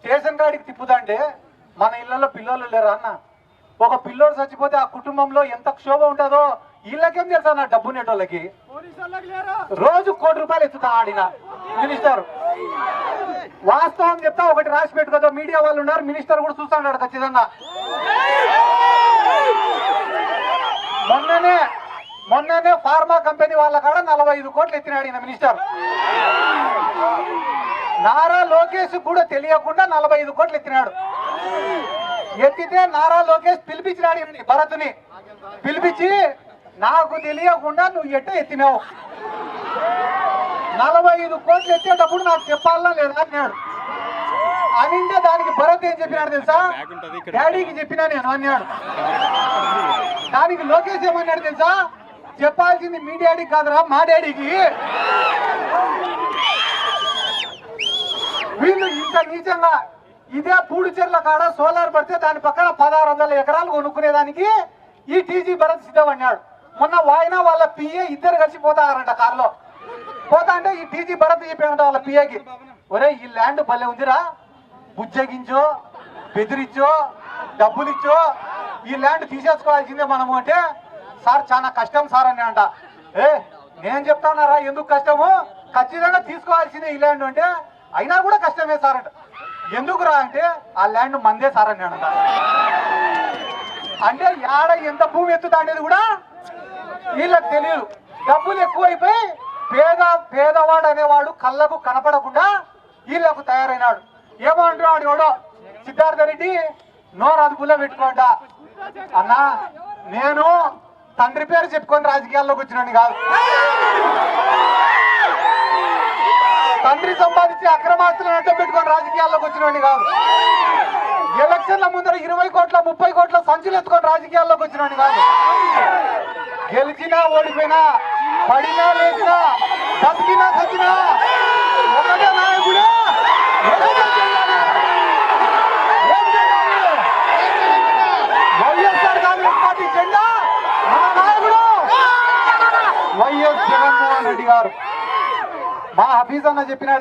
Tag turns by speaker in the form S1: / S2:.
S1: Ration కార్డుకి తిప్పుదంటే మన ఇళ్లలో పిల్లలు లేరా అన్న? ఒక పిల్లోడు చచ్చిపోతే ఆ కుటుంబంలో ఎంత క్షోభ ఉంటుందో వీళ్ళకేం తెలుసా నా డబ్బు నేటోళ్ళకి. రోజు ₹1,00,00,000 ఎత్తుతా ఆడిన మినిస్టర్. వాస్తవం చెప్తా, ఒకటి రాసి పెట్టుకోదా, మీడియా వాళ్ళు ఉన్నారు, మినిస్టర్ కూడా చూస్తాడు ఖచ్చితంగా. మొన్ననే ఫార్మా కంపెనీ వాళ్ళ కాడ 45 కోట్లు ఎత్తినాడు ఈయన మినిస్టర్. నారా లోకేష్ కూడా తెలియకుండా 45 కోట్లు ఎత్తినాడు. ఎత్తితే నారా లోకేష్ పిలిపించినాడు భరత్ని. పిలిపించి నాకు తెలియకుండా నువ్వు ఎత్తినావు, 45 కోట్లు ఎత్తేటప్పుడు నాకు చెప్పాలా లేదా అన్నాడు. అనింటే దానికి భరత్ ఏం చెప్పినాడు తెలుసా? డాడీకి చెప్పినా నేను అన్నాడు. దానికి లోకేష్ ఏమన్నాడు తెలుసా? చెప్పాల్సింది మీ డాడీకి కాదురా, మా డాడీకి. వీళ్ళు ఇంత నీచంగా ఇదే పూడిచెర్ల కాడ సోలార్ పడితే దాని పక్కన 1600 ఎకరాలు కొనుక్కునేదానికి ఈ టీజీ భరత్ సిద్ధం అన్నాడు. మొన్న వాయినా వాళ్ళ పిఏ ఇద్దరు కలిసి పోతారంట కారులో. పోతా అంటే ఈ టీజీ భరత్ చెప్పాడంట వాళ్ళ పిఏకి, ఒరే ఈ ల్యాండ్ భలే ఉందిరా, బుజ్జగించో బెదిరించో డబ్బులు ఇచ్చో ఈ ల్యాండ్ తీసేసుకోవాల్సిందే మనము అంటే, సార్ చాలా కష్టం సార్ అని అంట. నేను చెప్తానారా ఎందుకు కష్టము, ఖచ్చితంగా తీసుకోవాల్సిందే ఈ ల్యాండ్ అంటే, అయినా కూడా కష్టమే సార్ అంట. ఎందుకురా అంటే ఆ ల్యాండ్ మందే సార్ అని అంట. అంటే యాడ ఎంత భూమి ఎత్తుతా అనేది కూడా వీళ్ళకి తెలియదు. డబ్బులు ఎక్కువైపోయి పేదవాడు అనేవాడు కళ్ళకు కనపడకుండా వీళ్ళకు తయారైనాడు. ఏమో అంటున్నాడు ఎవడో సిద్ధార్థ రెడ్డి, నోరు అదుపులో పెట్టుకోండా అన్నా, నేను తండ్రి పేరు చెప్పుకొని రాజకీయాల్లోకి వచ్చినాను కాదు, తండ్రి సంపాదించి అక్రమాస్తులను అడ్డం పెట్టుకొని రాజకీయాల్లోకి వచ్చినోడిని కాదు, ఎలక్షన్ల ముందర 20 కోట్ల 30 కోట్ల సంచులు ఎత్తుకొని రాజకీయాల్లోకి వచ్చినోడిని కాదు. గెలిచినా ఓడిపోయినా, పడినా లేచినా, బతికినా చచ్చినా ఒకటే నాయకుడు. వైఎస్ఆర్ కాంగ్రెస్ పార్టీ జెండా మన నాయకుడు వైఎస్ జగన్మోహన్ రెడ్డి గారు. మా హఫీజ్ అన్న చెప్పినాడు.